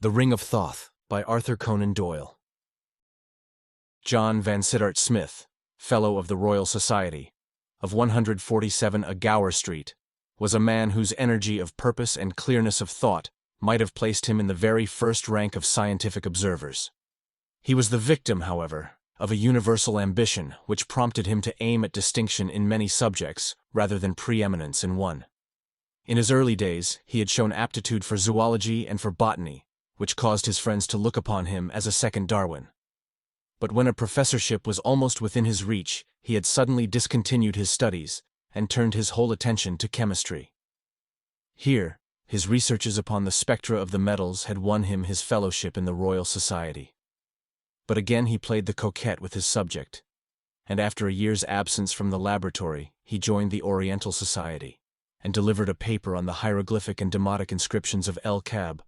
The Ring of Thoth by Arthur Conan Doyle. John Vansittart Smith, Fellow of the Royal Society, of 147 Gower Street, was a man whose energy of purpose and clearness of thought might have placed him in the very first rank of scientific observers. He was the victim, however, of a universal ambition which prompted him to aim at distinction in many subjects rather than preeminence in one. In his early days, he had shown aptitude for zoology and for botany, which caused his friends to look upon him as a second Darwin. But when a professorship was almost within his reach, he had suddenly discontinued his studies and turned his whole attention to chemistry. Here, his researches upon the spectra of the metals had won him his fellowship in the Royal Society. But again he played the coquette with his subject, and after a year's absence from the laboratory, he joined the Oriental Society, and delivered a paper on the hieroglyphic and demotic inscriptions of El Kab,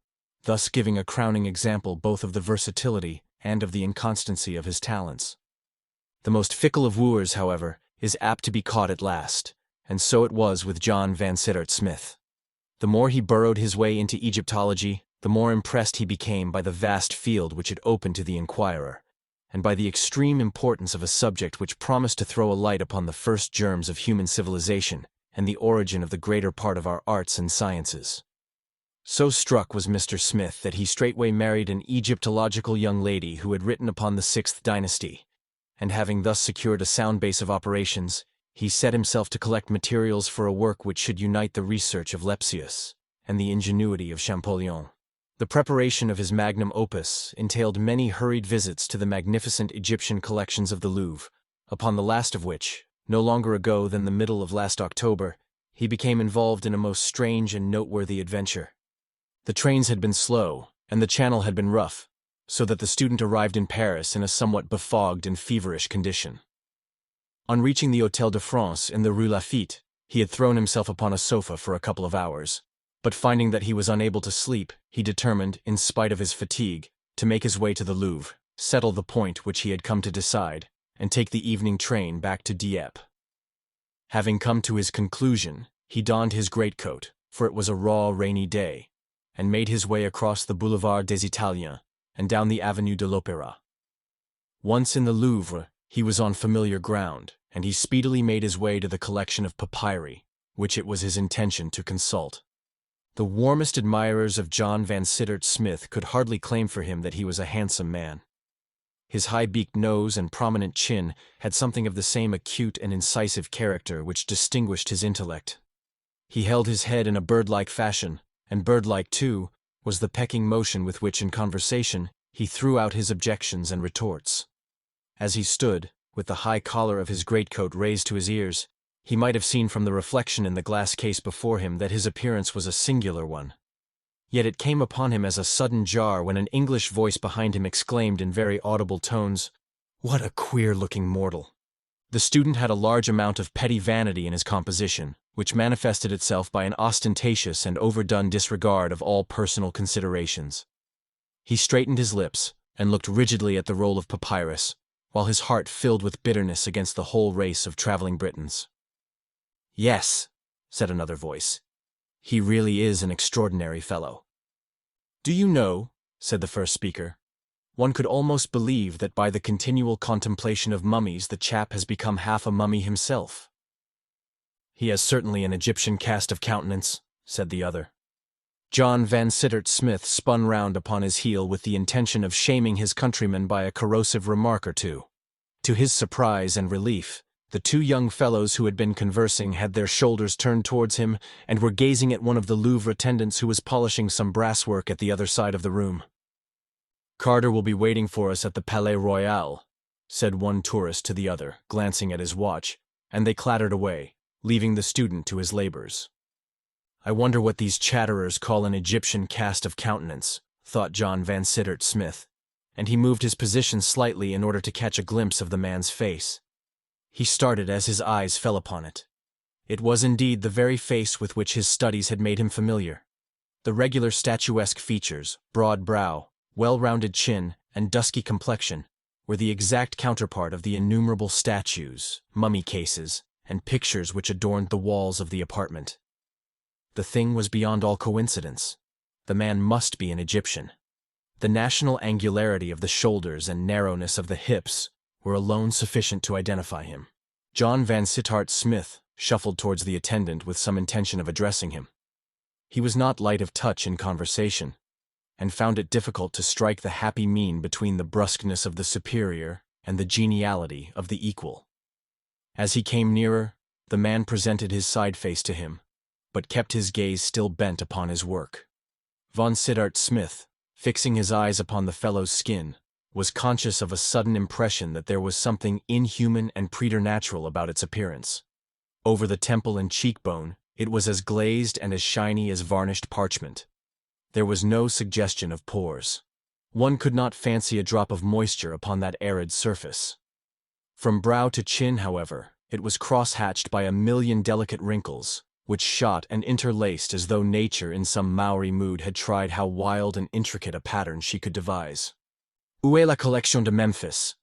thus giving a crowning example both of the versatility and of the inconstancy of his talents. The most fickle of wooers, however, is apt to be caught at last, and so it was with John Vansittart Smith. The more he burrowed his way into Egyptology, the more impressed he became by the vast field which it opened to the inquirer, and by the extreme importance of a subject which promised to throw a light upon the first germs of human civilization and the origin of the greater part of our arts and sciences. So struck was Mr. Smith that he straightway married an Egyptological young lady who had written upon the 6th dynasty, and having thus secured a sound base of operations, he set himself to collect materials for a work which should unite the research of Lepsius and the ingenuity of Champollion. The preparation of his magnum opus entailed many hurried visits to the magnificent Egyptian collections of the Louvre, upon the last of which, no longer ago than the middle of last October, he became involved in a most strange and noteworthy adventure. The trains had been slow, and the channel had been rough, so that the student arrived in Paris in a somewhat befogged and feverish condition. On reaching the Hôtel de France in the Rue Lafitte, he had thrown himself upon a sofa for a couple of hours, but finding that he was unable to sleep, he determined, in spite of his fatigue, to make his way to the Louvre, settle the point which he had come to decide, and take the evening train back to Dieppe. Having come to his conclusion, he donned his greatcoat, for it was a raw, rainy day, and made his way across the Boulevard des Italiens and down the Avenue de l'Opéra. Once in the Louvre, he was on familiar ground, and he speedily made his way to the collection of papyri, which it was his intention to consult. The warmest admirers of John Vansittart Smith could hardly claim for him that he was a handsome man. His high-beaked nose and prominent chin had something of the same acute and incisive character which distinguished his intellect. He held his head in a bird-like fashion, and bird-like, too, was the pecking motion with which in conversation he threw out his objections and retorts. As he stood, with the high collar of his greatcoat raised to his ears, he might have seen from the reflection in the glass case before him that his appearance was a singular one. Yet it came upon him as a sudden jar when an English voice behind him exclaimed in very audible tones, "What a queer-looking mortal!" The student had a large amount of petty vanity in his composition, which manifested itself by an ostentatious and overdone disregard of all personal considerations. He straightened his lips and looked rigidly at the roll of papyrus, while his heart filled with bitterness against the whole race of traveling Britons. "Yes," said another voice, "he really is an extraordinary fellow." "Do you know," said the first speaker, "one could almost believe that by the continual contemplation of mummies the chap has become half a mummy himself." "He has certainly an Egyptian cast of countenance," said the other. John Vansittart Smith spun round upon his heel with the intention of shaming his countryman by a corrosive remark or two. To his surprise and relief, the two young fellows who had been conversing had their shoulders turned towards him and were gazing at one of the Louvre attendants who was polishing some brasswork at the other side of the room. "Carter will be waiting for us at the Palais Royal," said one tourist to the other, glancing at his watch, and they clattered away, leaving the student to his labors. "I wonder what these chatterers call an Egyptian cast of countenance," thought John Vansittart Smith, and he moved his position slightly in order to catch a glimpse of the man's face. He started as his eyes fell upon it. It was indeed the very face with which his studies had made him familiar. The regular statuesque features, broad brow, well-rounded chin, and dusky complexion were the exact counterpart of the innumerable statues, mummy cases, and pictures which adorned the walls of the apartment. The thing was beyond all coincidence. The man must be an Egyptian. The national angularity of the shoulders and narrowness of the hips were alone sufficient to identify him. John Van Sittart Smith shuffled towards the attendant with some intention of addressing him. He was not light of touch in conversation, and found it difficult to strike the happy mean between the brusqueness of the superior and the geniality of the equal. As he came nearer, the man presented his side face to him, but kept his gaze still bent upon his work. Von Sittart Smith, fixing his eyes upon the fellow's skin, was conscious of a sudden impression that there was something inhuman and preternatural about its appearance. Over the temple and cheekbone, it was as glazed and as shiny as varnished parchment. There was no suggestion of pores. One could not fancy a drop of moisture upon that arid surface. From brow to chin, however, it was cross-hatched by 1,000,000 delicate wrinkles, which shot and interlaced as though nature in some Maori mood had tried how wild and intricate a pattern she could devise. "Où est la collection de Memphis?"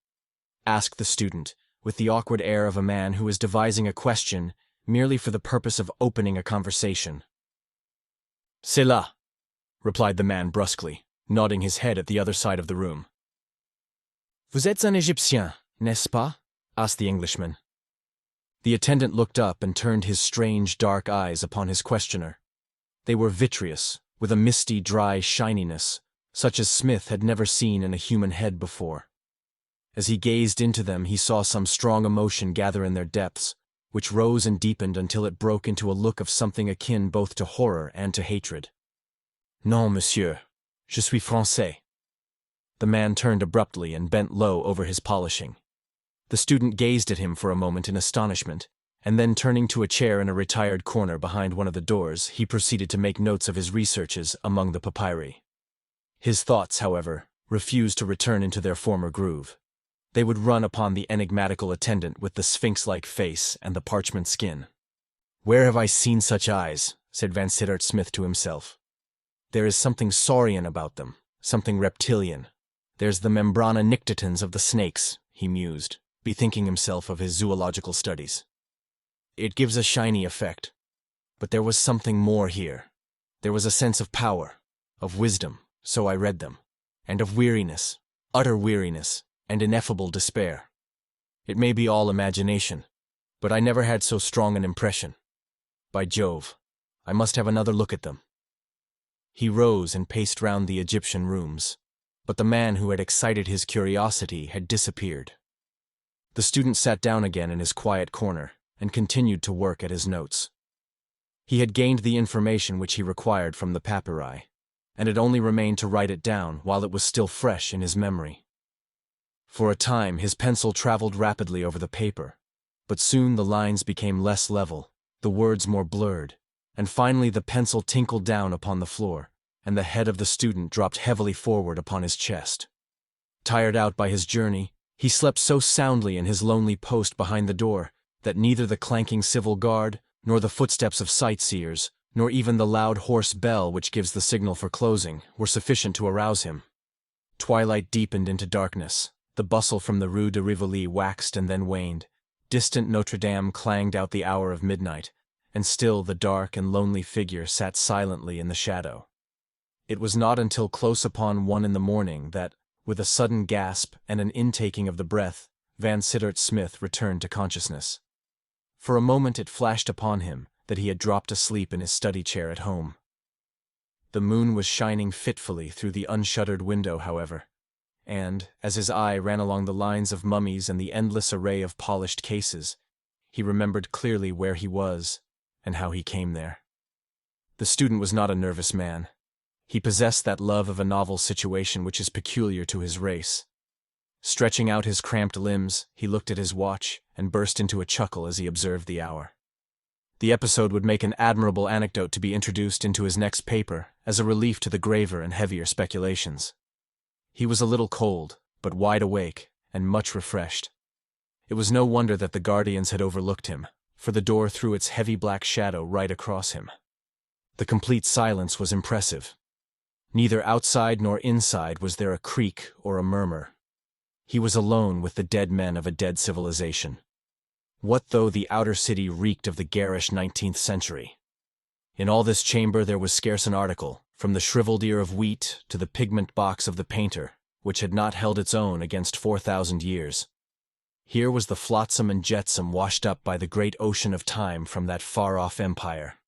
asked the student, with the awkward air of a man who is devising a question merely for the purpose of opening a conversation. "C'est là," replied the man brusquely, nodding his head at the other side of the room. "Vous êtes un Égyptien, n'est-ce pas?" asked the Englishman. The attendant looked up and turned his strange, dark eyes upon his questioner. They were vitreous, with a misty, dry shininess, such as Smith had never seen in a human head before. As he gazed into them, he saw some strong emotion gather in their depths, which rose and deepened until it broke into a look of something akin both to horror and to hatred. "Non, monsieur, je suis français." The man turned abruptly and bent low over his polishing. The student gazed at him for a moment in astonishment, and then turning to a chair in a retired corner behind one of the doors, he proceeded to make notes of his researches among the papyri. His thoughts, however, refused to return into their former groove. They would run upon the enigmatical attendant with the sphinx-like face and the parchment skin. "Where have I seen such eyes?" said Van Sittart Smith to himself. "There is something saurian about them, something reptilian. There's the membrana nictitans of the snakes," he mused, bethinking himself of his zoological studies. "It gives a shiny effect. But there was something more here. There was a sense of power, of wisdom, so I read them, and of weariness, utter weariness, and ineffable despair. It may be all imagination, but I never had so strong an impression. By Jove, I must have another look at them." He rose and paced round the Egyptian rooms, but the man who had excited his curiosity had disappeared. The student sat down again in his quiet corner and continued to work at his notes. He had gained the information which he required from the papyri, and it only remained to write it down while it was still fresh in his memory. For a time his pencil traveled rapidly over the paper, but soon the lines became less level, the words more blurred, and finally the pencil tinkled down upon the floor, and the head of the student dropped heavily forward upon his chest. Tired out by his journey, he slept so soundly in his lonely post behind the door that neither the clanking civil guard, nor the footsteps of sightseers, nor even the loud hoarse bell which gives the signal for closing, were sufficient to arouse him. Twilight deepened into darkness. The bustle from the Rue de Rivoli waxed and then waned. Distant Notre Dame clanged out the hour of midnight, and still the dark and lonely figure sat silently in the shadow. It was not until close upon 1 in the morning that, with a sudden gasp and an intaking of the breath, Van Sittart Smith returned to consciousness. For a moment it flashed upon him that he had dropped asleep in his study chair at home. The moon was shining fitfully through the unshuttered window, however, and, as his eye ran along the lines of mummies and the endless array of polished cases, he remembered clearly where he was and how he came there. The student was not a nervous man. He possessed that love of a novel situation which is peculiar to his race. Stretching out his cramped limbs, he looked at his watch and burst into a chuckle as he observed the hour. The episode would make an admirable anecdote to be introduced into his next paper as a relief to the graver and heavier speculations. He was a little cold, but wide awake and much refreshed. It was no wonder that the guardians had overlooked him, for the door threw its heavy black shadow right across him. The complete silence was impressive. Neither outside nor inside was there a creak or a murmur. He was alone with the dead men of a dead civilization. What though the outer city reeked of the garish 19th century? In all this chamber there was scarce an article, from the shriveled ear of wheat to the pigment box of the painter, which had not held its own against 4,000 years. Here was the flotsam and jetsam washed up by the great ocean of time from that far-off empire.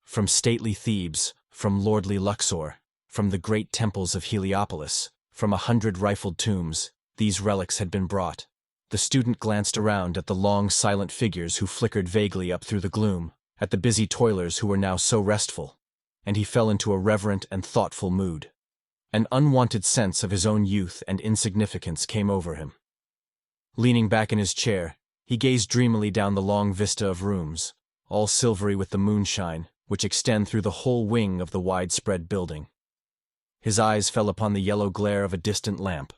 From stately Thebes, from lordly Luxor, from the great temples of Heliopolis, from 100 rifled tombs, these relics had been brought. The student glanced around at the long, silent figures who flickered vaguely up through the gloom, at the busy toilers who were now so restful, and he fell into a reverent and thoughtful mood. An unwanted sense of his own youth and insignificance came over him. Leaning back in his chair, he gazed dreamily down the long vista of rooms, all silvery with the moonshine, which extend through the whole wing of the widespread building. His eyes fell upon the yellow glare of a distant lamp.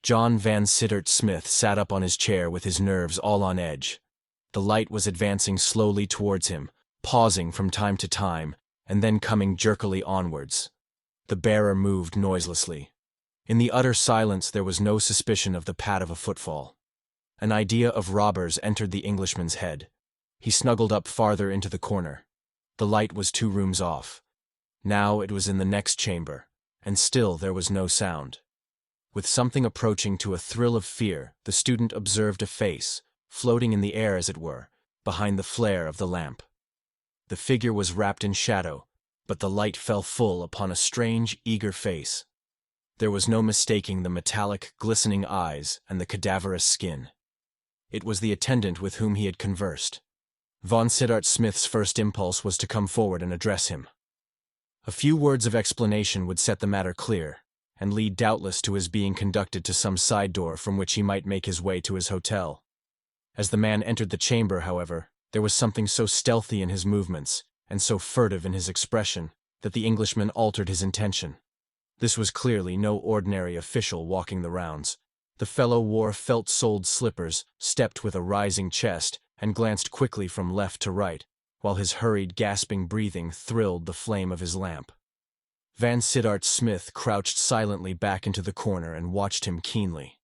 John Van Sittart Smith sat up on his chair with his nerves all on edge. The light was advancing slowly towards him, pausing from time to time, and then coming jerkily onwards. The bearer moved noiselessly. In the utter silence there was no suspicion of the pad of a footfall. An idea of robbers entered the Englishman's head. He snuggled up farther into the corner. The light was 2 rooms off. Now it was in the next chamber, and still there was no sound. With something approaching to a thrill of fear, the student observed a face, floating in the air as it were, behind the flare of the lamp. The figure was wrapped in shadow, but the light fell full upon a strange, eager face. There was no mistaking the metallic, glistening eyes and the cadaverous skin. It was the attendant with whom he had conversed. Von Sittart Smith's first impulse was to come forward and address him. A few words of explanation would set the matter clear, and lead doubtless to his being conducted to some side door from which he might make his way to his hotel. As the man entered the chamber, however, there was something so stealthy in his movements, and so furtive in his expression, that the Englishman altered his intention. This was clearly no ordinary official walking the rounds. The fellow wore felt-soled slippers, stepped with a rising chest, and glanced quickly from left to right, while his hurried, gasping breathing thrilled the flame of his lamp. Van Sittart Smith crouched silently back into the corner and watched him keenly,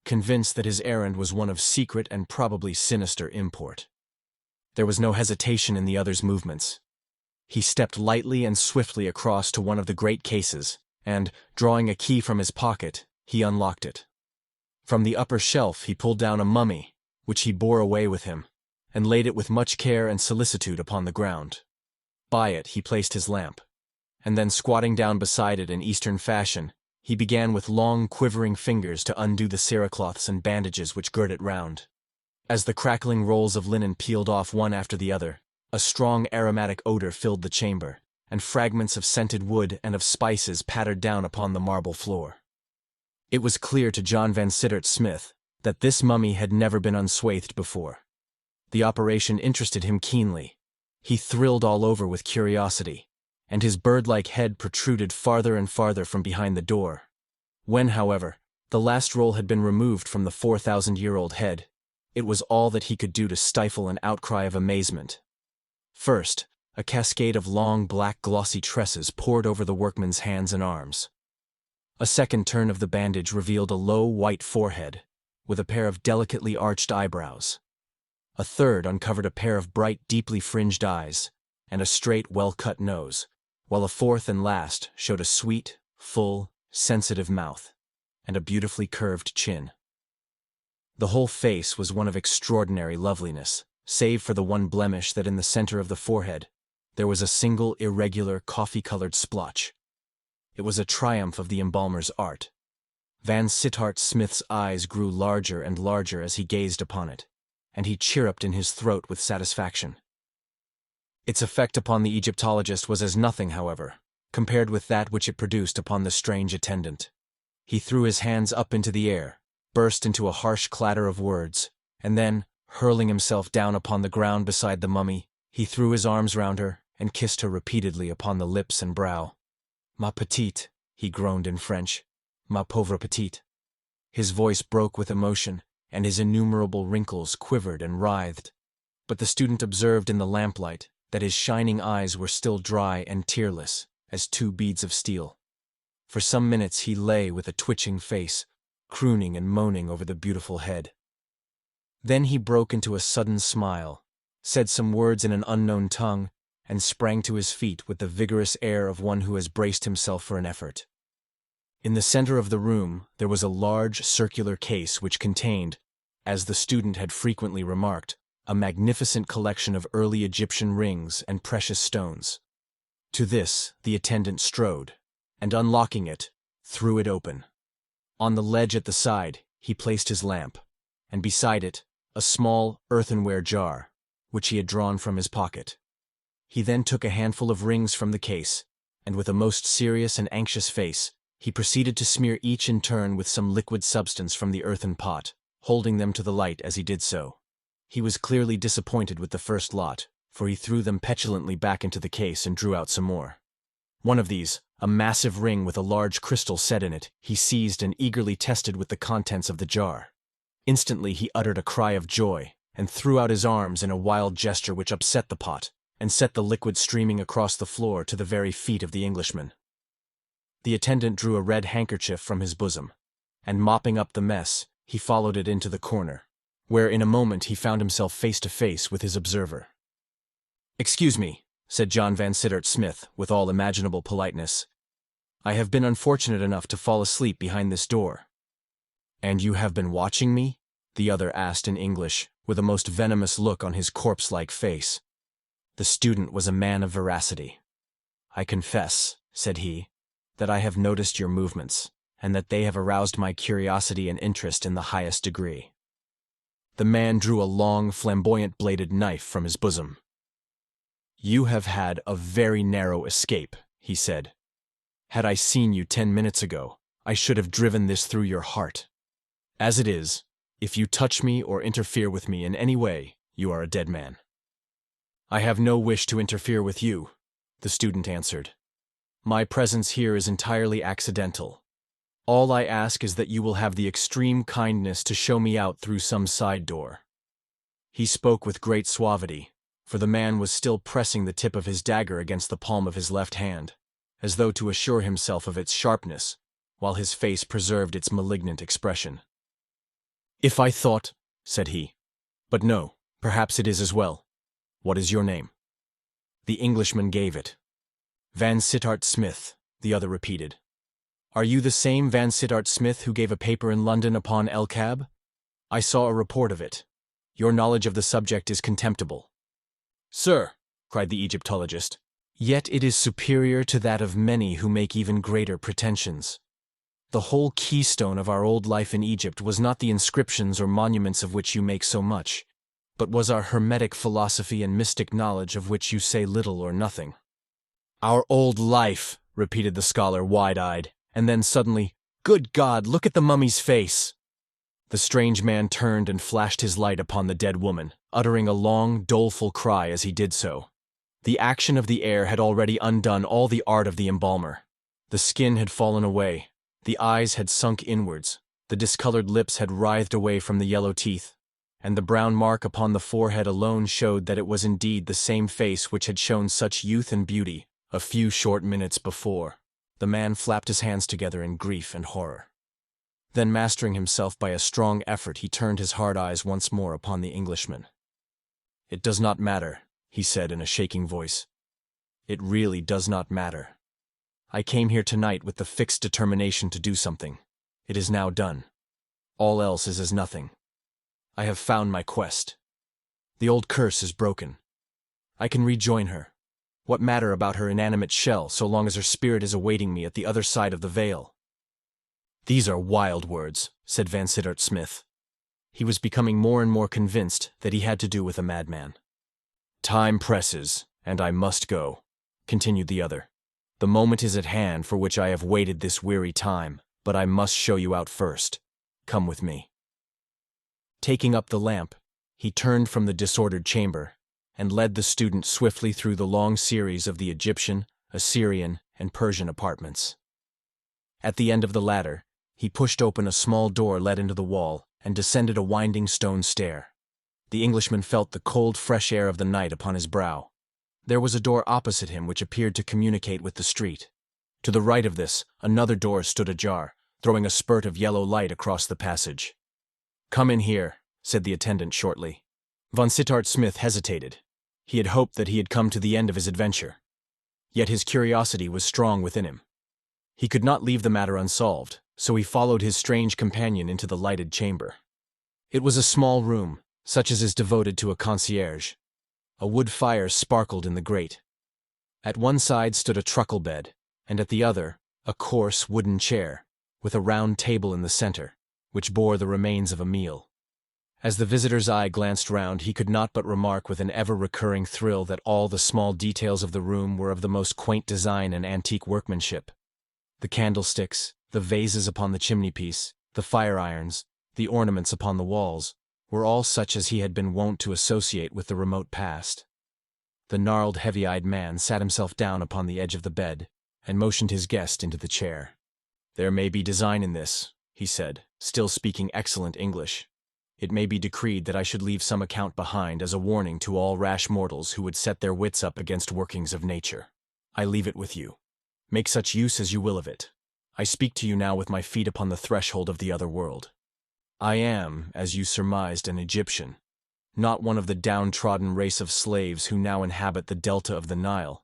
convinced that his errand was one of secret and probably sinister import. There was no hesitation in the other's movements. He stepped lightly and swiftly across to one of the great cases, and, drawing a key from his pocket, he unlocked it. From the upper shelf he pulled down a mummy, which he bore away with him, and laid it with much care and solicitude upon the ground. By it he placed his lamp, and then squatting down beside it in Eastern fashion, he began with long, quivering fingers to undo the cerecloths and bandages which girt it round. As the crackling rolls of linen peeled off one after the other, a strong aromatic odor filled the chamber, and fragments of scented wood and of spices pattered down upon the marble floor. It was clear to John Van Sittart Smith that this mummy had never been unswathed before. The operation interested him keenly. He thrilled all over with curiosity, and his bird-like head protruded farther and farther from behind the door. When, however, the last roll had been removed from the 4,000-year-old head, it was all that he could do to stifle an outcry of amazement. First, a cascade of long, black, glossy tresses poured over the workman's hands and arms. A second turn of the bandage revealed a low, white forehead, with a pair of delicately arched eyebrows. A third uncovered a pair of bright, deeply fringed eyes, and a straight, well-cut nose, while a fourth and last showed a sweet, full, sensitive mouth, and a beautifully curved chin. The whole face was one of extraordinary loveliness, save for the one blemish that in the center of the forehead there was a single irregular coffee-colored splotch. It was a triumph of the embalmer's art. Van Sittart Smith's eyes grew larger and larger as he gazed upon it, and he chirruped in his throat with satisfaction. Its effect upon the Egyptologist was as nothing, however, compared with that which it produced upon the strange attendant. He threw his hands up into the air, burst into a harsh clatter of words, and then, hurling himself down upon the ground beside the mummy, he threw his arms round her and kissed her repeatedly upon the lips and brow. "Ma petite," he groaned in French, "ma pauvre petite." His voice broke with emotion, and his innumerable wrinkles quivered and writhed. But the student observed in the lamplight that his shining eyes were still dry and tearless as 2 beads of steel. For some minutes he lay with a twitching face, crooning and moaning over the beautiful head. Then he broke into a sudden smile, said some words in an unknown tongue, and sprang to his feet with the vigorous air of one who has braced himself for an effort. In the center of the room, there was a large circular case which contained, as the student had frequently remarked, a magnificent collection of early Egyptian rings and precious stones. To this, the attendant strode, and unlocking it, threw it open. On the ledge at the side, he placed his lamp, and beside it, a small earthenware jar, which he had drawn from his pocket. He then took a handful of rings from the case, and with a most serious and anxious face, he proceeded to smear each in turn with some liquid substance from the earthen pot, holding them to the light as he did so. He was clearly disappointed with the first lot, for he threw them petulantly back into the case and drew out some more. One of these, a massive ring with a large crystal set in it, he seized and eagerly tested with the contents of the jar. Instantly he uttered a cry of joy, and threw out his arms in a wild gesture which upset the pot, and set the liquid streaming across the floor to the very feet of the Englishman. The attendant drew a red handkerchief from his bosom, and mopping up the mess, he followed it into the corner, where in a moment he found himself face to face with his observer. "Excuse me," said John Van Sittart Smith with all imaginable politeness. "I have been unfortunate enough to fall asleep behind this door." "And you have been watching me?" the other asked in English, with a most venomous look on his corpse-like face. The student was a man of veracity. "I confess," said he, "that I have noticed your movements, and that they have aroused my curiosity and interest in the highest degree." The man drew a long, flamboyant-bladed knife from his bosom. "You have had a very narrow escape," he said. "Had I seen you 10 minutes ago, I should have driven this through your heart. As it is, if you touch me or interfere with me in any way, you are a dead man." "I have no wish to interfere with you," the student answered. "My presence here is entirely accidental. All I ask is that you will have the extreme kindness to show me out through some side door." He spoke with great suavity, for the man was still pressing the tip of his dagger against the palm of his left hand, as though to assure himself of its sharpness, while his face preserved its malignant expression. "If I thought," said he, "but no, perhaps it is as well. What is your name?" The Englishman gave it. "Van Sittart Smith," the other repeated. "Are you the same Van Sittart Smith who gave a paper in London upon El Kab? I saw a report of it. Your knowledge of the subject is contemptible." "Sir," cried the Egyptologist, "yet it is superior to that of many who make even greater pretensions. The whole keystone of our old life in Egypt was not the inscriptions or monuments of which you make so much, but was our hermetic philosophy and mystic knowledge of which you say little or nothing." "Our old life," repeated the scholar wide-eyed, and then suddenly, "Good God, look at the mummy's face!" The strange man turned and flashed his light upon the dead woman, uttering a long, doleful cry as he did so. The action of the air had already undone all the art of the embalmer. The skin had fallen away, the eyes had sunk inwards, the discolored lips had writhed away from the yellow teeth, and the brown mark upon the forehead alone showed that it was indeed the same face which had shown such youth and beauty a few short minutes before. The man flapped his hands together in grief and horror. Then, mastering himself by a strong effort, he turned his hard eyes once more upon the Englishman. "It does not matter," he said in a shaking voice. "It really does not matter. I came here tonight with the fixed determination to do something. It is now done. All else is as nothing. I have found my quest. The old curse is broken. I can rejoin her. What matter about her inanimate shell so long as her spirit is awaiting me at the other side of the veil?" "These are wild words," said Van Sittart Smith. He was becoming more and more convinced that he had to do with a madman. "Time presses, and I must go," continued the other. "The moment is at hand for which I have waited this weary time, but I must show you out first. Come with me." Taking up the lamp, he turned from the disordered chamber, and led the student swiftly through the long series of the Egyptian, Assyrian, and Persian apartments. At the end of the latter, he pushed open a small door let into the wall, and descended a winding stone stair. The Englishman felt the cold, fresh air of the night upon his brow. There was a door opposite him which appeared to communicate with the street. To the right of this, another door stood ajar, throwing a spurt of yellow light across the passage. "Come in here," said the attendant shortly. Van Sittart Smith hesitated. He had hoped that he had come to the end of his adventure. Yet his curiosity was strong within him. He could not leave the matter unsolved, so he followed his strange companion into the lighted chamber. It was a small room, such as is devoted to a concierge. A wood fire sparkled in the grate. At one side stood a truckle bed, and at the other, a coarse wooden chair, with a round table in the center, which bore the remains of a meal. As the visitor's eye glanced round, he could not but remark with an ever-recurring thrill that all the small details of the room were of the most quaint design and antique workmanship. The candlesticks, the vases upon the chimney-piece, the fire-irons, the ornaments upon the walls, were all such as he had been wont to associate with the remote past. The gnarled, heavy-eyed man sat himself down upon the edge of the bed, and motioned his guest into the chair. "There may be design in this," he said, still speaking excellent English. "It may be decreed that I should leave some account behind as a warning to all rash mortals who would set their wits up against workings of nature. I leave it with you. Make such use as you will of it. I speak to you now with my feet upon the threshold of the other world. I am, as you surmised, an Egyptian, not one of the downtrodden race of slaves who now inhabit the delta of the Nile,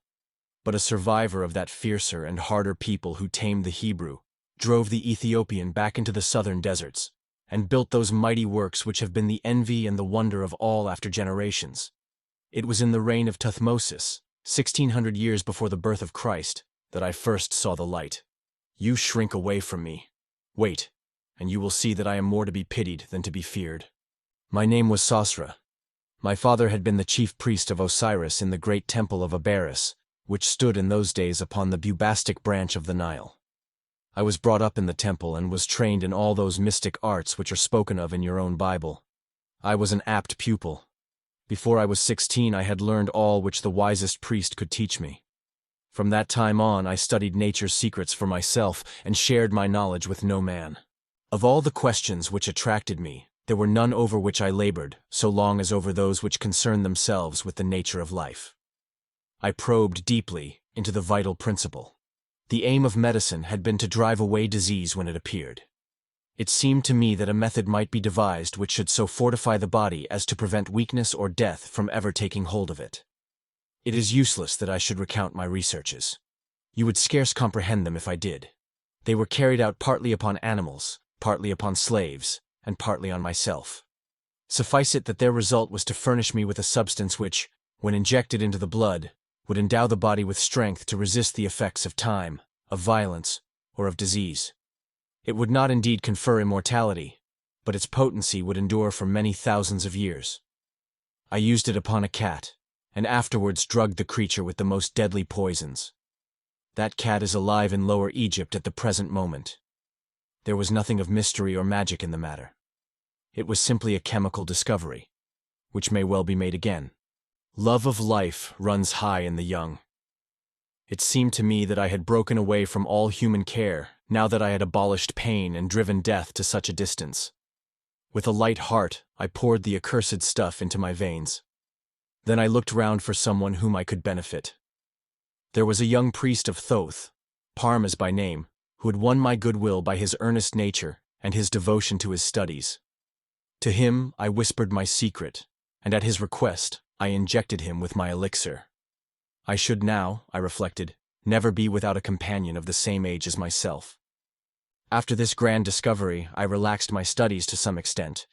but a survivor of that fiercer and harder people who tamed the Hebrew, drove the Ethiopian back into the southern deserts, and built those mighty works which have been the envy and the wonder of all after generations. It was in the reign of Thutmosis, 1600 years before the birth of Christ, that I first saw the light. You shrink away from me. Wait, and you will see that I am more to be pitied than to be feared. My name was Sosra. My father had been the chief priest of Osiris in the great temple of Abaris, which stood in those days upon the Bubastic branch of the Nile. I was brought up in the temple and was trained in all those mystic arts which are spoken of in your own Bible. I was an apt pupil. Before I was 16, I had learned all which the wisest priest could teach me. From that time on, I studied nature's secrets for myself and shared my knowledge with no man. Of all the questions which attracted me, there were none over which I labored, so long as over those which concerned themselves with the nature of life. I probed deeply into the vital principle. The aim of medicine had been to drive away disease when it appeared. It seemed to me that a method might be devised which should so fortify the body as to prevent weakness or death from ever taking hold of it. It is useless that I should recount my researches. You would scarce comprehend them if I did. They were carried out partly upon animals, partly upon slaves, and partly on myself. Suffice it that their result was to furnish me with a substance which, when injected into the blood, would endow the body with strength to resist the effects of time, of violence, or of disease. It would not indeed confer immortality, but its potency would endure for many thousands of years. I used it upon a cat, and afterwards drugged the creature with the most deadly poisons. That cat is alive in Lower Egypt at the present moment. There was nothing of mystery or magic in the matter. It was simply a chemical discovery, which may well be made again. Love of life runs high in the young. It seemed to me that I had broken away from all human care, now that I had abolished pain and driven death to such a distance. With a light heart, I poured the accursed stuff into my veins. Then I looked round for someone whom I could benefit. There was a young priest of Thoth, Parmes by name, who had won my goodwill by his earnest nature and his devotion to his studies. To him I whispered my secret, and at his request, I injected him with my elixir. I should now, I reflected, never be without a companion of the same age as myself. After this grand discovery, I relaxed my studies to some extent,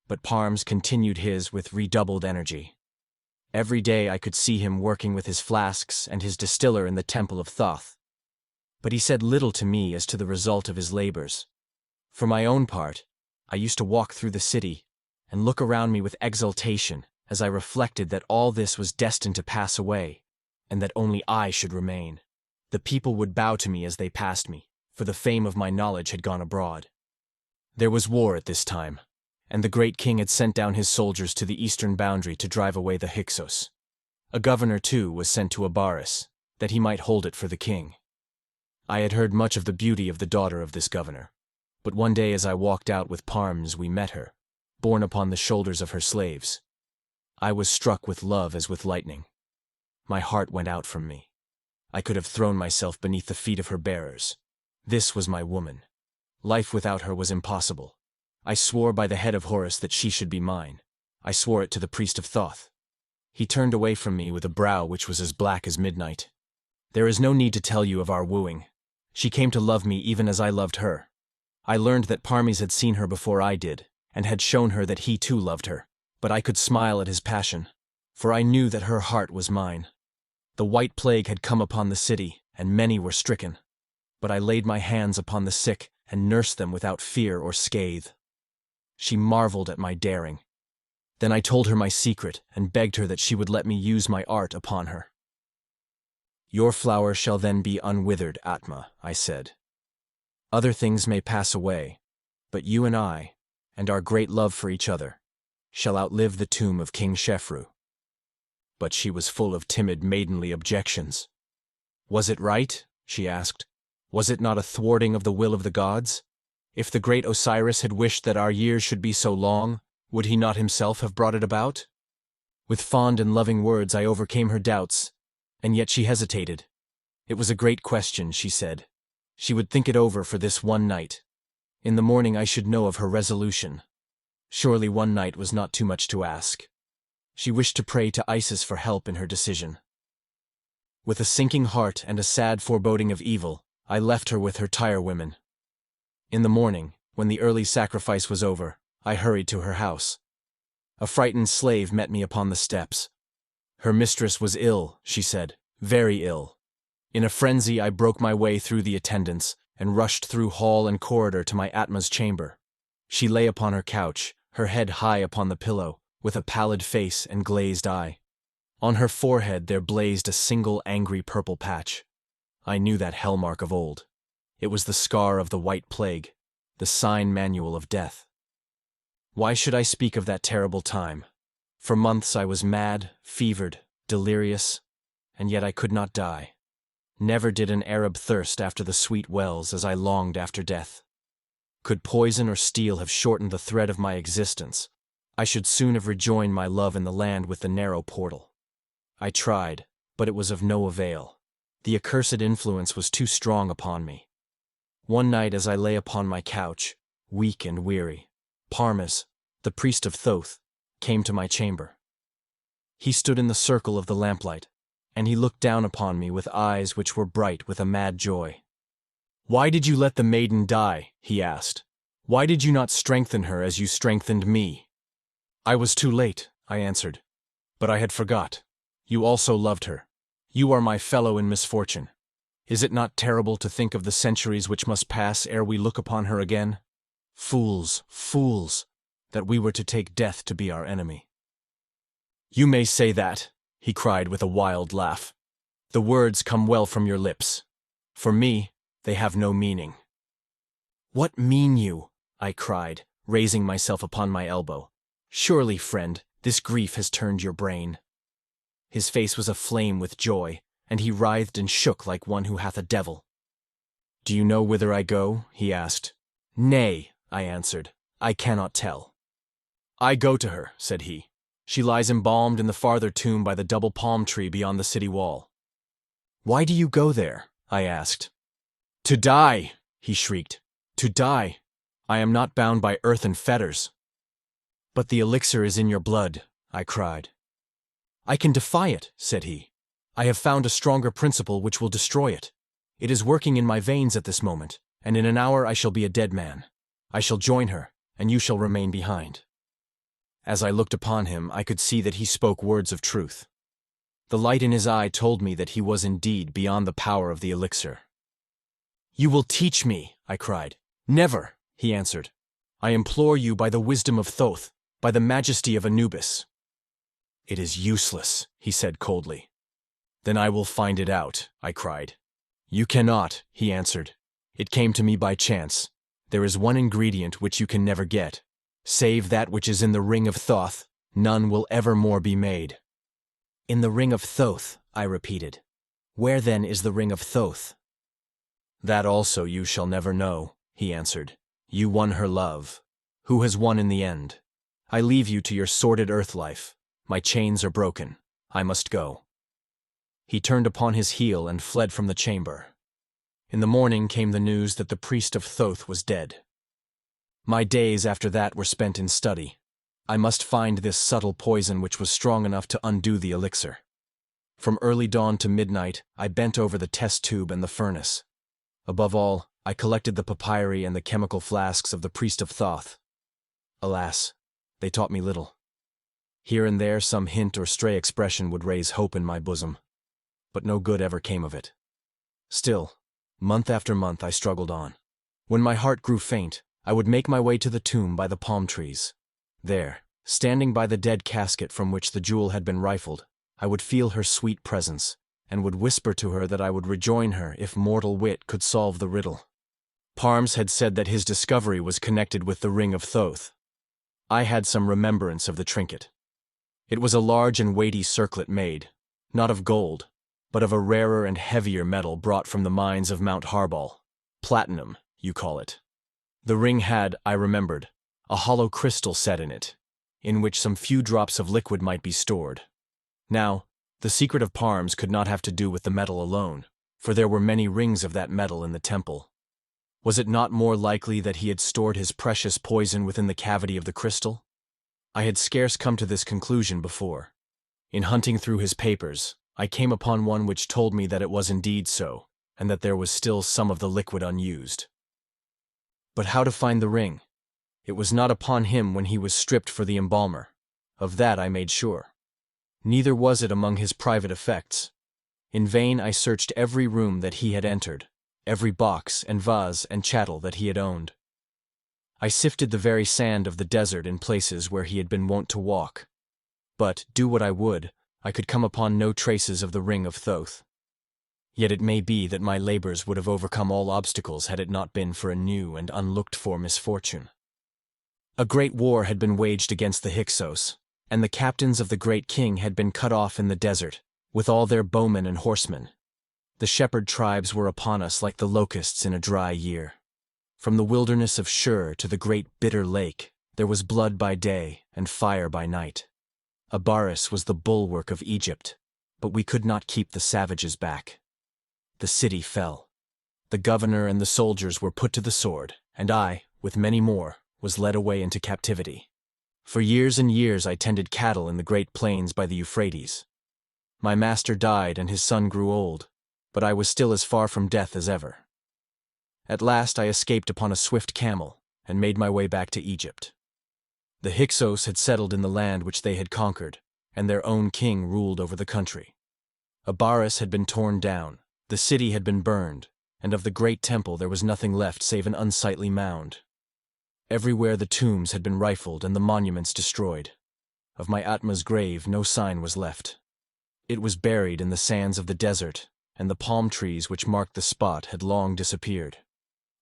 but Parmes continued his with redoubled energy. Every day I could see him working with his flasks and his distiller in the temple of Thoth. But he said little to me as to the result of his labors. For my own part, I used to walk through the city and look around me with exultation as I reflected that all this was destined to pass away, and that only I should remain. The people would bow to me as they passed me, for the fame of my knowledge had gone abroad. There was war at this time, and the great king had sent down his soldiers to the eastern boundary to drive away the Hyksos. A governor, too, was sent to Abaris, that he might hold it for the king. I had heard much of the beauty of the daughter of this governor, but one day as I walked out with Parmes we met her, borne upon the shoulders of her slaves. I was struck with love as with lightning. My heart went out from me. I could have thrown myself beneath the feet of her bearers. This was my woman. Life without her was impossible. I swore by the head of Horus that she should be mine. I swore it to the priest of Thoth. He turned away from me with a brow which was as black as midnight. There is no need to tell you of our wooing. She came to love me even as I loved her. I learned that Parmes had seen her before I did, and had shown her that he too loved her, but I could smile at his passion, for I knew that her heart was mine. The white plague had come upon the city, and many were stricken. But I laid my hands upon the sick and nursed them without fear or scathe. She marveled at my daring. Then I told her my secret and begged her that she would let me use my art upon her. Your flower shall then be unwithered, Atma, I said. Other things may pass away, but you and I, and our great love for each other, shall outlive the tomb of King Shefru. But she was full of timid maidenly objections. Was it right? She asked. Was it not a thwarting of the will of the gods? If the great Osiris had wished that our years should be so long, would he not himself have brought it about? With fond and loving words I overcame her doubts, and yet she hesitated. It was a great question, she said. She would think it over for this one night. In the morning I should know of her resolution. Surely one night was not too much to ask. She wished to pray to Isis for help in her decision. With a sinking heart and a sad foreboding of evil, I left her with her tirewomen. In the morning, when the early sacrifice was over, I hurried to her house. A frightened slave met me upon the steps. Her mistress was ill, she said, very ill. In a frenzy I broke my way through the attendants and rushed through hall and corridor to my Atma's chamber. She lay upon her couch, her head high upon the pillow, with a pallid face and glazed eye. On her forehead there blazed a single angry purple patch. I knew that hellmark of old. It was the scar of the white plague, the sign manual of death. Why should I speak of that terrible time? For months I was mad, fevered, delirious, and yet I could not die. Never did an Arab thirst after the sweet wells as I longed after death. Could poison or steel have shortened the thread of my existence, I should soon have rejoined my love in the land with the narrow portal. I tried, but it was of no avail. The accursed influence was too strong upon me. One night as I lay upon my couch, weak and weary, Parmes, the priest of Thoth, came to my chamber. He stood in the circle of the lamplight, and he looked down upon me with eyes which were bright with a mad joy. "Why did you let the maiden die?" he asked. "Why did you not strengthen her as you strengthened me?" "I was too late," I answered. "But I had forgot. You also loved her. You are my fellow in misfortune. Is it not terrible to think of the centuries which must pass ere we look upon her again? Fools, fools, that we were to take death to be our enemy." "You may say that," he cried with a wild laugh. "The words come well from your lips. For me, they have no meaning." "What mean you?" I cried, raising myself upon my elbow. "Surely, friend, this grief has turned your brain." His face was aflame with joy, and he writhed and shook like one who hath a devil. "Do you know whither I go?" he asked. "Nay," I answered, "I cannot tell." "I go to her," said he. "She lies embalmed in the farther tomb by the double palm tree beyond the city wall." "Why do you go there?" I asked. "To die!" he shrieked. "To die! I am not bound by earthen fetters." "But the elixir is in your blood," I cried. "I can defy it," said he. "I have found a stronger principle which will destroy it. It is working in my veins at this moment, and in an hour I shall be a dead man. I shall join her, and you shall remain behind." As I looked upon him, I could see that he spoke words of truth. The light in his eye told me that he was indeed beyond the power of the elixir. "You will teach me," I cried. "Never," he answered. "I implore you by the wisdom of Thoth, by the majesty of Anubis." "It is useless," he said coldly. "Then I will find it out," I cried. "You cannot," he answered. "It came to me by chance. There is one ingredient which you can never get. Save that which is in the ring of Thoth, none will ever more be made." "In the ring of Thoth," I repeated. "Where then is the ring of Thoth?" "That also you shall never know," he answered. "You won her love. Who has won in the end? I leave you to your sordid earth life. My chains are broken. I must go." He turned upon his heel and fled from the chamber. In the morning came the news that the priest of Thoth was dead. My days after that were spent in study. I must find this subtle poison which was strong enough to undo the elixir. From early dawn to midnight, I bent over the test tube and the furnace. Above all, I collected the papyri and the chemical flasks of the priest of Thoth. Alas, they taught me little. Here and there some hint or stray expression would raise hope in my bosom, but no good ever came of it. Still, month after month I struggled on. When my heart grew faint, I would make my way to the tomb by the palm trees. There, standing by the dead casket from which the jewel had been rifled, I would feel her sweet presence, and would whisper to her that I would rejoin her if mortal wit could solve the riddle. Parms had said that his discovery was connected with the ring of Thoth. I had some remembrance of the trinket. It was a large and weighty circlet made, not of gold, but of a rarer and heavier metal brought from the mines of Mount Harbal. Platinum, you call it. The ring had, I remembered, a hollow crystal set in it, in which some few drops of liquid might be stored. Now, the secret of Parms could not have to do with the metal alone, for there were many rings of that metal in the temple. Was it not more likely that he had stored his precious poison within the cavity of the crystal? I had scarce come to this conclusion before. In hunting through his papers, I came upon one which told me that it was indeed so, and that there was still some of the liquid unused. But how to find the ring? It was not upon him when he was stripped for the embalmer. Of that I made sure. Neither was it among his private effects. In vain I searched every room that he had entered, every box and vase and chattel that he had owned. I sifted the very sand of the desert in places where he had been wont to walk. But, do what I would, I could come upon no traces of the ring of Thoth. Yet it may be that my labors would have overcome all obstacles had it not been for a new and unlooked-for misfortune. A great war had been waged against the Hyksos, and the captains of the great king had been cut off in the desert, with all their bowmen and horsemen. The shepherd tribes were upon us like the locusts in a dry year. From the wilderness of Shur to the great bitter lake, there was blood by day and fire by night. Abaris was the bulwark of Egypt, but we could not keep the savages back. The city fell. The governor and the soldiers were put to the sword, and I, with many more, was led away into captivity. For years and years I tended cattle in the great plains by the Euphrates. My master died and his son grew old, but I was still as far from death as ever. At last I escaped upon a swift camel and made my way back to Egypt. The Hyksos had settled in the land which they had conquered, and their own king ruled over the country. Abaris had been torn down, the city had been burned, and of the great temple there was nothing left save an unsightly mound. Everywhere the tombs had been rifled and the monuments destroyed. Of my Atma's grave no sign was left. It was buried in the sands of the desert, and the palm trees which marked the spot had long disappeared.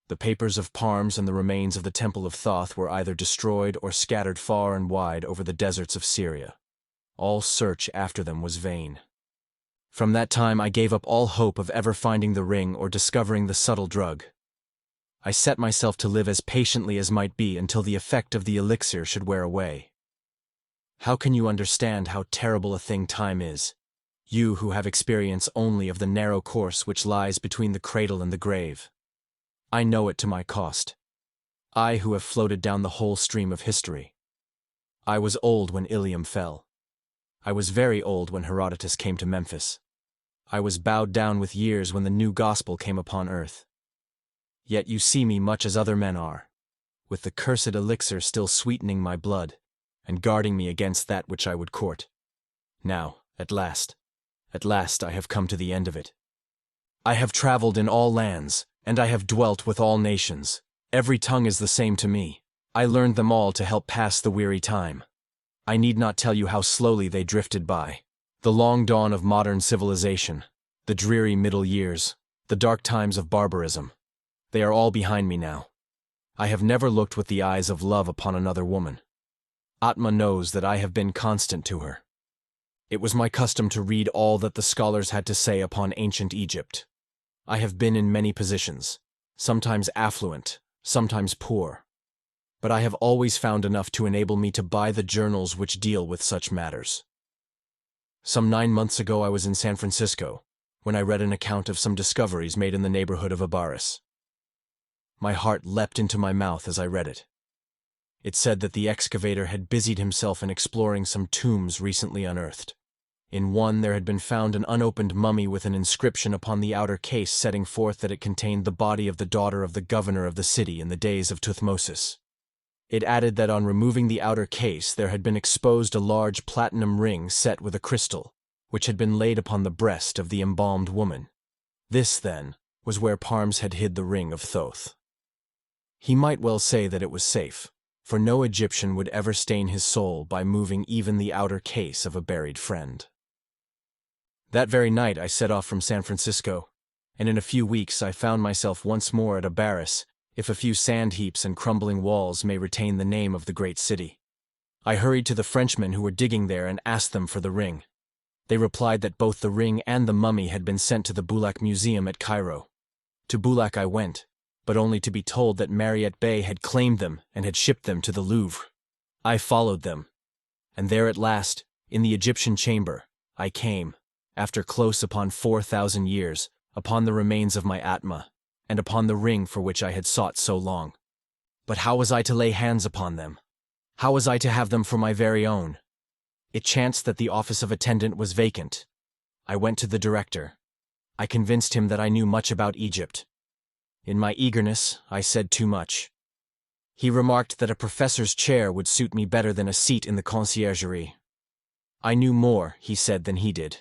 The papers of Parms and the remains of the temple of Thoth were either destroyed or scattered far and wide over the deserts of Syria. All search after them was vain. From that time I gave up all hope of ever finding the ring or discovering the subtle drug. I set myself to live as patiently as might be until the effect of the elixir should wear away. How can you understand how terrible a thing time is, you who have experience only of the narrow course which lies between the cradle and the grave? I know it to my cost. I who have floated down the whole stream of history. I was old when Ilium fell. I was very old when Herodotus came to Memphis. I was bowed down with years when the new gospel came upon earth. Yet you see me much as other men are, with the cursed elixir still sweetening my blood, and guarding me against that which I would court. Now, at last I have come to the end of it. I have traveled in all lands, and I have dwelt with all nations. Every tongue is the same to me. I learned them all to help pass the weary time. I need not tell you how slowly they drifted by. The long dawn of modern civilization, the dreary middle years, the dark times of barbarism. They are all behind me now. I have never looked with the eyes of love upon another woman. Atma knows that I have been constant to her. It was my custom to read all that the scholars had to say upon ancient Egypt. I have been in many positions, sometimes affluent, sometimes poor. But I have always found enough to enable me to buy the journals which deal with such matters. Some 9 months ago I was in San Francisco, when I read an account of some discoveries made in the neighborhood of Abaris. My heart leapt into my mouth as I read it. It said that the excavator had busied himself in exploring some tombs recently unearthed. In one there had been found an unopened mummy with an inscription upon the outer case setting forth that it contained the body of the daughter of the governor of the city in the days of Tuthmosis. It added that on removing the outer case there had been exposed a large platinum ring set with a crystal, which had been laid upon the breast of the embalmed woman. This, then, was where Parms had hid the ring of Thoth. He might well say that it was safe, for no Egyptian would ever stain his soul by moving even the outer case of a buried friend. That very night I set off from San Francisco, and in a few weeks I found myself once more at Abaris, if a few sand heaps and crumbling walls may retain the name of the great city. I hurried to the Frenchmen who were digging there and asked them for the ring. They replied that both the ring and the mummy had been sent to the Boulak Museum at Cairo. To Boulak I went, but only to be told that Mariette Bey had claimed them and had shipped them to the Louvre. I followed them, and there at last, in the Egyptian chamber, I came, after close upon 4,000 years, upon the remains of my Atma, and upon the ring for which I had sought so long. But how was I to lay hands upon them? How was I to have them for my very own? It chanced that the office of attendant was vacant. I went to the director. I convinced him that I knew much about Egypt. In my eagerness, I said too much. He remarked that a professor's chair would suit me better than a seat in the conciergerie. I knew more, he said, than he did.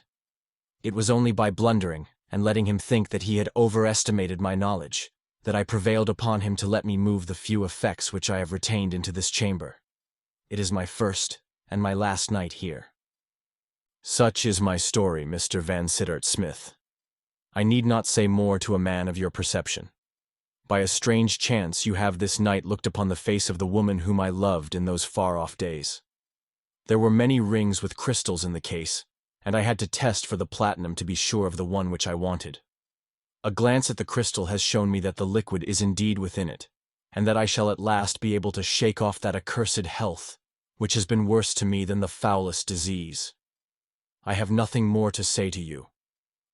It was only by blundering, and letting him think that he had overestimated my knowledge, that I prevailed upon him to let me move the few effects which I have retained into this chamber. It is my first and my last night here. Such is my story, Mr. Van Sittart Smith. I need not say more to a man of your perception. By a strange chance you have this night looked upon the face of the woman whom I loved in those far-off days. There were many rings with crystals in the case, and I had to test for the platinum to be sure of the one which I wanted. A glance at the crystal has shown me that the liquid is indeed within it, and that I shall at last be able to shake off that accursed health, which has been worse to me than the foulest disease. I have nothing more to say to you.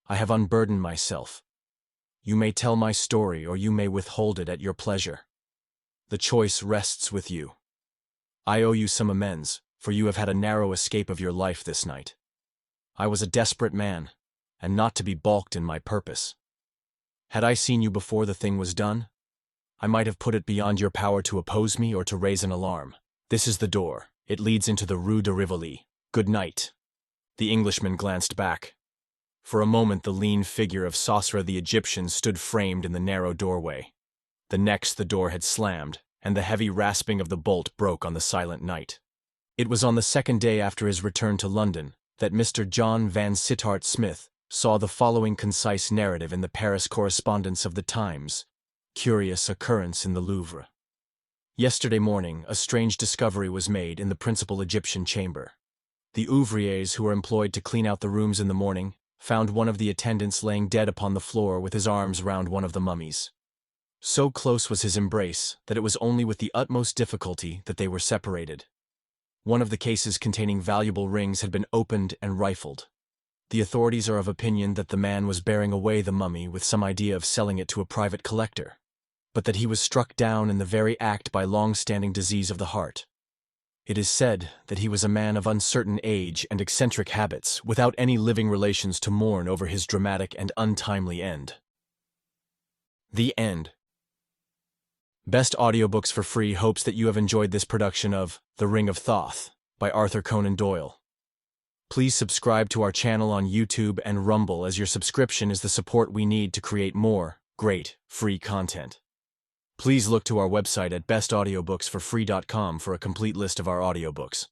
I have unburdened myself. You may tell my story or you may withhold it at your pleasure. The choice rests with you. I owe you some amends, for you have had a narrow escape of your life this night. I was a desperate man, and not to be balked in my purpose. Had I seen you before the thing was done, I might have put it beyond your power to oppose me or to raise an alarm. This is the door. It leads into the Rue de Rivoli. Good night. The Englishman glanced back. For a moment the lean figure of Sosra the Egyptian stood framed in the narrow doorway. The next the door had slammed, and the heavy rasping of the bolt broke on the silent night. It was on the second day after his return to London that Mr. John Van Sittart Smith saw the following concise narrative in the Paris correspondence of the Times. Curious occurrence in the Louvre. Yesterday morning, a strange discovery was made in the principal Egyptian chamber. The ouvriers who were employed to clean out the rooms in the morning found one of the attendants laying dead upon the floor with his arms round one of the mummies. So close was his embrace that it was only with the utmost difficulty that they were separated. One of the cases containing valuable rings had been opened and rifled. The authorities are of opinion that the man was bearing away the mummy with some idea of selling it to a private collector, but that he was struck down in the very act by long-standing disease of the heart. It is said that he was a man of uncertain age and eccentric habits, without any living relations to mourn over his dramatic and untimely end. The end. Best Audiobooks for Free hopes that you have enjoyed this production of The Ring of Thoth by Arthur Conan Doyle. Please subscribe to our channel on YouTube and Rumble, as your subscription is the support we need to create more great free content. Please look to our website at bestaudiobooksforfree.com for a complete list of our audiobooks.